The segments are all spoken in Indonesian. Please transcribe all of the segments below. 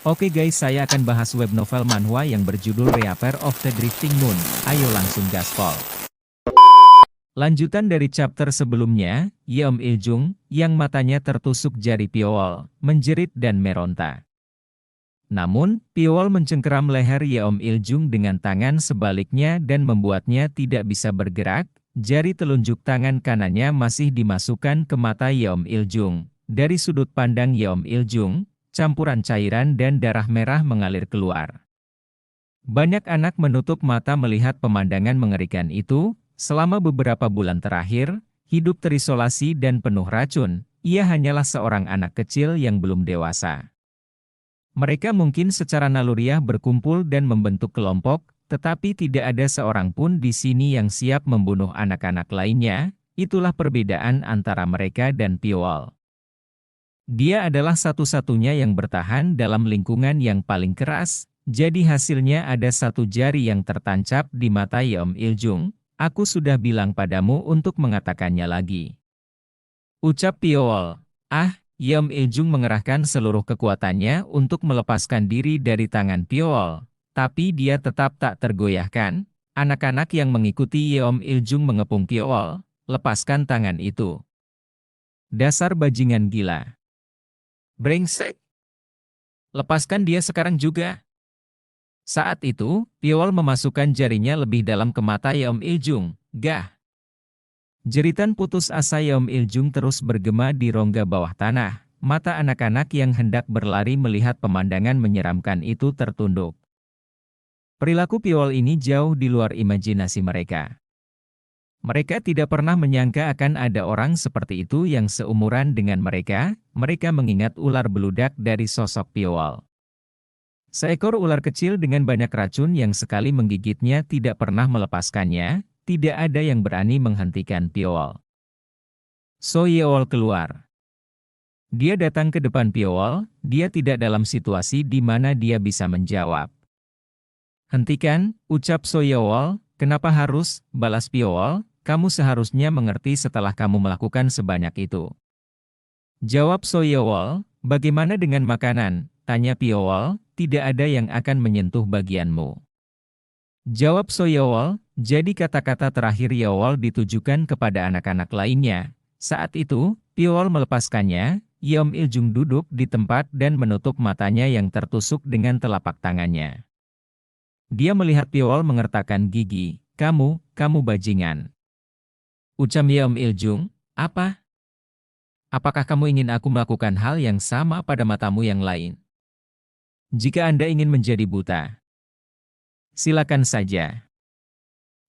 Oke guys, saya akan bahas web novel manhwa yang berjudul Reaper of the Drifting Moon. Ayo langsung gaspol. Lanjutan dari chapter sebelumnya, Yeom Il-jung, yang matanya tertusuk jari Pyeol, menjerit dan meronta. Namun, Pyeol mencengkeram leher Yeom Il-jung dengan tangan sebaliknya dan membuatnya tidak bisa bergerak. Jari telunjuk tangan kanannya masih dimasukkan ke mata Yeom Il-jung. Dari sudut pandang Yeom Il-jung, campuran cairan dan darah merah mengalir keluar. Banyak anak menutup mata melihat pemandangan mengerikan itu. Selama beberapa bulan terakhir, hidup terisolasi dan penuh racun. Ia hanyalah seorang anak kecil yang belum dewasa. Mereka mungkin secara naluriah berkumpul dan membentuk kelompok, tetapi tidak ada seorang pun di sini yang siap membunuh anak-anak lainnya. Itulah perbedaan antara mereka dan Pyeol. Dia adalah satu-satunya yang bertahan dalam lingkungan yang paling keras, jadi hasilnya ada satu jari yang tertancap di mata Yeom Il-jung. Aku sudah bilang padamu untuk mengatakannya lagi. Ucap Pyeol. Yeom Il-jung mengerahkan seluruh kekuatannya untuk melepaskan diri dari tangan Pyeol. Tapi dia tetap tak tergoyahkan. Anak-anak yang mengikuti Yeom Il-jung mengepung Pyeol. Lepaskan tangan itu. Dasar bajingan gila. Brengsek. Lepaskan dia sekarang juga. Saat itu, Pyeol memasukkan jarinya lebih dalam ke mata Yeom Il-jung. Gah! Jeritan putus asa Yeom Il-jung terus bergema di rongga bawah tanah. Mata anak-anak yang hendak berlari melihat pemandangan menyeramkan itu tertunduk. Perilaku Pyeol ini jauh di luar imajinasi mereka. Mereka tidak pernah menyangka akan ada orang seperti itu yang seumuran dengan mereka. Mereka mengingat ular beludak dari sosok Pyeol. Seekor ular kecil dengan banyak racun yang sekali menggigitnya tidak pernah melepaskannya. Tidak ada yang berani menghentikan Pyeol. So Yeol keluar. Dia datang ke depan Pyeol. Dia tidak dalam situasi di mana dia bisa menjawab. Hentikan, ucap So Yeol. Kenapa harus, balas Pyeol. Kamu seharusnya mengerti setelah kamu melakukan sebanyak itu. Jawab So Yeol. Bagaimana dengan makanan? Tanya Pyeol. Tidak ada yang akan menyentuh bagianmu. Jawab So Yeol. Jadi kata-kata terakhir Yeol ditujukan kepada anak-anak lainnya. Saat itu, Pyeol melepaskannya. Yeom Il-jung duduk di tempat dan menutup matanya yang tertusuk dengan telapak tangannya. Dia melihat Pyeol mengertakkan gigi. Kamu bajingan. Ucap Yeom Il-jung. Apa? Apakah kamu ingin aku melakukan hal yang sama pada matamu yang lain? Jika Anda ingin menjadi buta, silakan saja.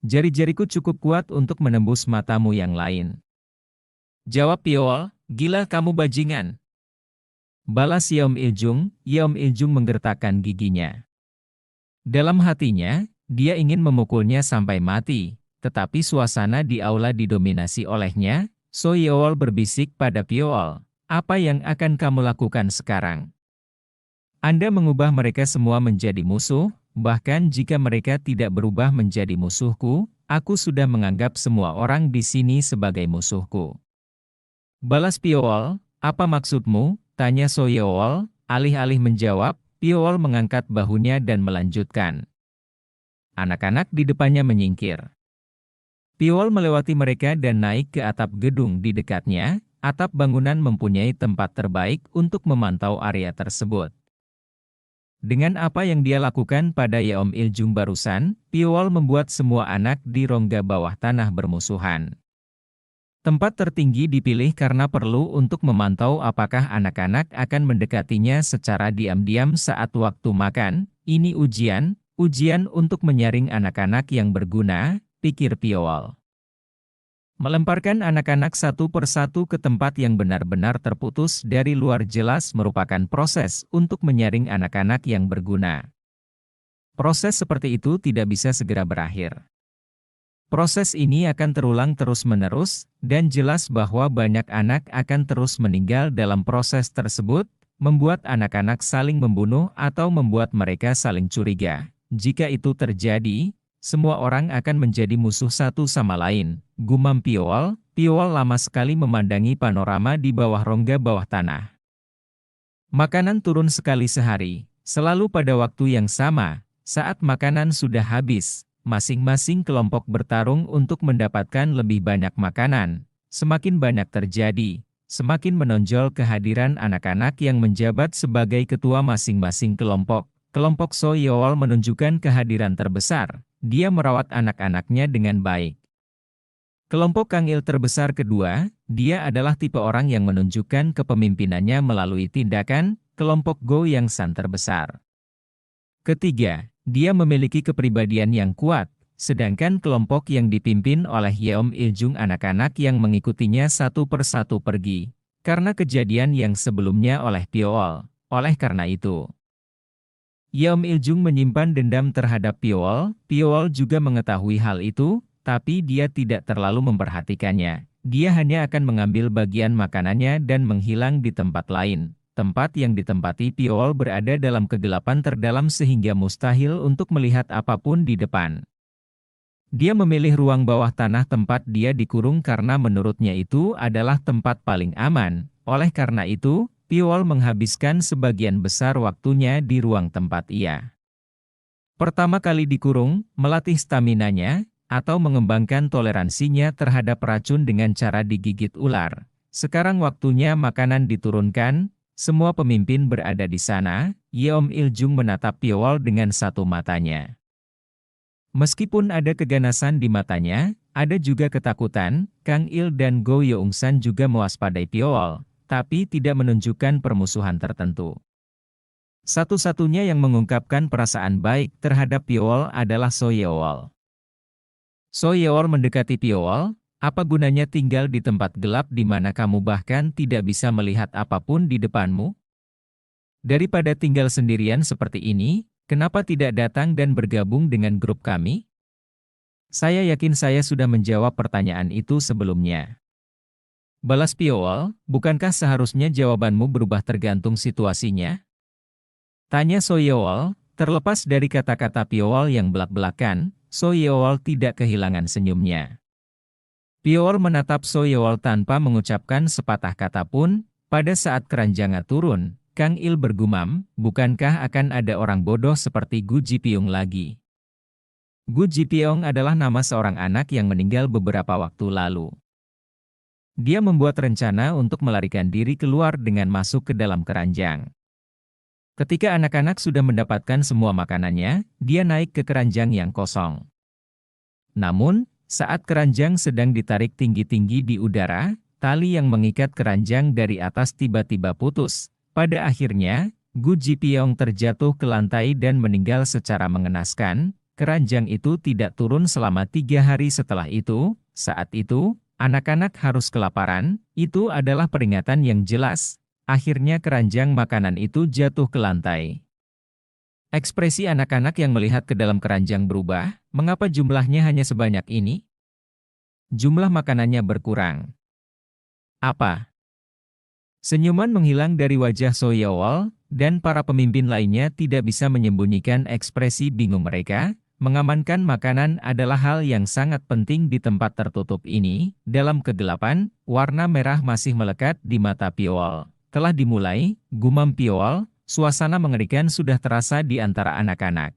Jari-jariku cukup kuat untuk menembus matamu yang lain. Jawab Pyeol, gila kamu bajingan. Balas Yeom Il-jung. Yeom Il-jung menggertakkan giginya. Dalam hatinya, dia ingin memukulnya sampai mati, tetapi suasana di aula didominasi olehnya. So Yeol berbisik pada Pyeol, apa yang akan kamu lakukan sekarang? Anda mengubah mereka semua menjadi musuh, bahkan jika mereka tidak berubah menjadi musuhku, aku sudah menganggap semua orang di sini sebagai musuhku. Balas Pyeol, apa maksudmu? Tanya So Yeol. Alih-alih menjawab, Pyeol mengangkat bahunya dan melanjutkan. Anak-anak di depannya menyingkir. Pyeol melewati mereka dan naik ke atap gedung di dekatnya. Atap bangunan mempunyai tempat terbaik untuk memantau area tersebut. Dengan apa yang dia lakukan pada Yeom Il-jung barusan, Pyeol membuat semua anak di rongga bawah tanah bermusuhan. Tempat tertinggi dipilih karena perlu untuk memantau apakah anak-anak akan mendekatinya secara diam-diam saat waktu makan. Ini ujian untuk menyaring anak-anak yang berguna, pikir Pyeol. Melemparkan anak-anak satu persatu ke tempat yang benar-benar terputus dari luar jelas merupakan proses untuk menyaring anak-anak yang berguna. Proses seperti itu tidak bisa segera berakhir. Proses ini akan terulang terus-menerus, dan jelas bahwa banyak anak akan terus meninggal dalam proses tersebut, membuat anak-anak saling membunuh atau membuat mereka saling curiga. Jika itu terjadi, semua orang akan menjadi musuh satu sama lain, gumam Pyeol. Pyeol lama sekali memandangi panorama di bawah rongga bawah tanah. Makanan turun sekali sehari. Selalu pada waktu yang sama, saat makanan sudah habis, masing-masing kelompok bertarung untuk mendapatkan lebih banyak makanan. Semakin banyak terjadi, semakin menonjol kehadiran anak-anak yang menjabat sebagai ketua masing-masing kelompok. Kelompok Soyeol menunjukkan kehadiran terbesar. Dia merawat anak-anaknya dengan baik. Kelompok Kang Il terbesar kedua, dia adalah tipe orang yang menunjukkan kepemimpinannya melalui tindakan. Kelompok Go yang San terbesar. Ketiga, dia memiliki kepribadian yang kuat, sedangkan kelompok yang dipimpin oleh Yeom Il-jung anak-anak yang mengikutinya satu persatu pergi, karena kejadian yang sebelumnya oleh Pyeol. Oleh karena itu, Yeom Il-jung menyimpan dendam terhadap Pyeol. Pyeol juga mengetahui hal itu, tapi dia tidak terlalu memperhatikannya. Dia hanya akan mengambil bagian makanannya dan menghilang di tempat lain. Tempat yang ditempati Pyeol berada dalam kegelapan terdalam sehingga mustahil untuk melihat apapun di depan. Dia memilih ruang bawah tanah tempat dia dikurung karena menurutnya itu adalah tempat paling aman. Oleh karena itu, Pyeol menghabiskan sebagian besar waktunya di ruang tempat ia pertama kali dikurung, melatih staminanya, atau mengembangkan toleransinya terhadap racun dengan cara digigit ular. Sekarang waktunya makanan diturunkan. Semua pemimpin berada di sana. Yeom Il-jung menatap Pyeol dengan satu matanya. Meskipun ada keganasan di matanya, ada juga ketakutan. Kang Il dan Go Yeong-san juga mewaspadai Pyeol, tapi tidak menunjukkan permusuhan tertentu. Satu-satunya yang mengungkapkan perasaan baik terhadap Pyeol adalah Soyeol. Soyeol mendekati Pyeol. Apa gunanya tinggal di tempat gelap di mana kamu bahkan tidak bisa melihat apapun di depanmu? Daripada tinggal sendirian seperti ini, kenapa tidak datang dan bergabung dengan grup kami? Saya yakin saya sudah menjawab pertanyaan itu sebelumnya. Balas Pyeol, bukankah seharusnya jawabanmu berubah tergantung situasinya? Tanya Soyeol, terlepas dari kata-kata Pyeol yang belak-belakan, Soyeol tidak kehilangan senyumnya. Pyeol menatap Soyeol tanpa mengucapkan sepatah kata pun. Pada saat keranjangnya turun, Kang Il bergumam, bukankah akan ada orang bodoh seperti Gu Jipyong lagi? Gu Jipyong adalah nama seorang anak yang meninggal beberapa waktu lalu. Dia membuat rencana untuk melarikan diri keluar dengan masuk ke dalam keranjang. Ketika anak-anak sudah mendapatkan semua makanannya, dia naik ke keranjang yang kosong. Namun, saat keranjang sedang ditarik tinggi-tinggi di udara, tali yang mengikat keranjang dari atas tiba-tiba putus. Pada akhirnya, Gu Jipyong terjatuh ke lantai dan meninggal secara mengenaskan. Keranjang itu tidak turun selama 3 hari setelah itu. Saat itu, anak-anak harus kelaparan. Itu adalah peringatan yang jelas. Akhirnya keranjang makanan itu jatuh ke lantai. Ekspresi anak-anak yang melihat ke dalam keranjang berubah. Mengapa jumlahnya hanya sebanyak ini? Jumlah makanannya berkurang. Apa? Senyuman menghilang dari wajah Soyeol, dan para pemimpin lainnya tidak bisa menyembunyikan ekspresi bingung mereka. Mengamankan makanan adalah hal yang sangat penting di tempat tertutup ini. Dalam kegelapan, warna merah masih melekat di mata Pyeol. Telah dimulai, gumam Pyeol. Suasana mengerikan sudah terasa di antara anak-anak.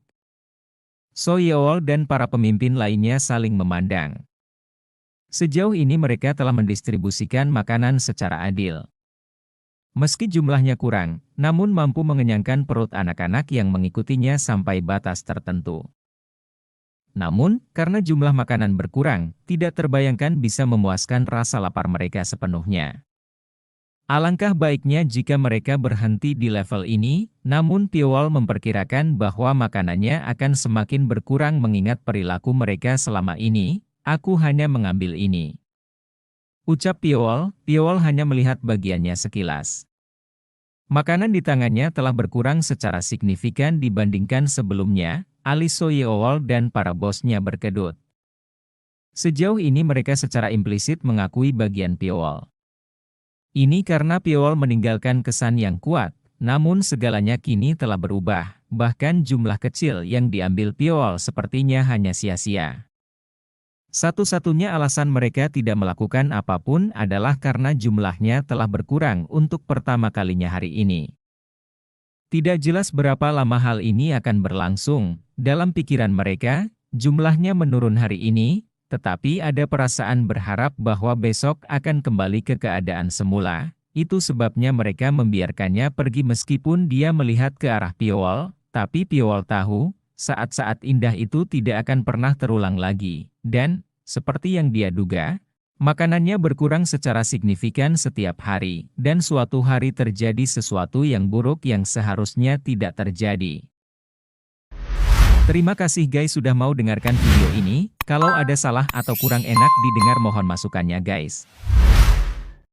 Soyeol dan para pemimpin lainnya saling memandang. Sejauh ini mereka telah mendistribusikan makanan secara adil. Meski jumlahnya kurang, namun mampu mengenyangkan perut anak-anak yang mengikutinya sampai batas tertentu. Namun, karena jumlah makanan berkurang, tidak terbayangkan bisa memuaskan rasa lapar mereka sepenuhnya. Alangkah baiknya jika mereka berhenti di level ini, namun Pyeol memperkirakan bahwa makanannya akan semakin berkurang mengingat perilaku mereka selama ini. Aku hanya mengambil ini. Ucap Pyeol. Pyeol hanya melihat bagiannya sekilas. Makanan di tangannya telah berkurang secara signifikan dibandingkan sebelumnya. Alis Soyeol dan para bosnya berkedut. Sejauh ini mereka secara implisit mengakui bagian Pyeol. Ini karena Pyeol meninggalkan kesan yang kuat, namun segalanya kini telah berubah, bahkan jumlah kecil yang diambil Pyeol sepertinya hanya sia-sia. Satu-satunya alasan mereka tidak melakukan apapun adalah karena jumlahnya telah berkurang untuk pertama kalinya hari ini. Tidak jelas berapa lama hal ini akan berlangsung. Dalam pikiran mereka, jumlahnya menurun hari ini, tetapi ada perasaan berharap bahwa besok akan kembali ke keadaan semula. Itu sebabnya mereka membiarkannya pergi meskipun dia melihat ke arah Piowol, tapi Piowol tahu, saat-saat indah itu tidak akan pernah terulang lagi. Dan, seperti yang dia duga, makanannya berkurang secara signifikan setiap hari, dan suatu hari terjadi sesuatu yang buruk yang seharusnya tidak terjadi. Terima kasih guys sudah mau dengarkan video ini. Kalau ada salah atau kurang enak didengar mohon masukannya guys.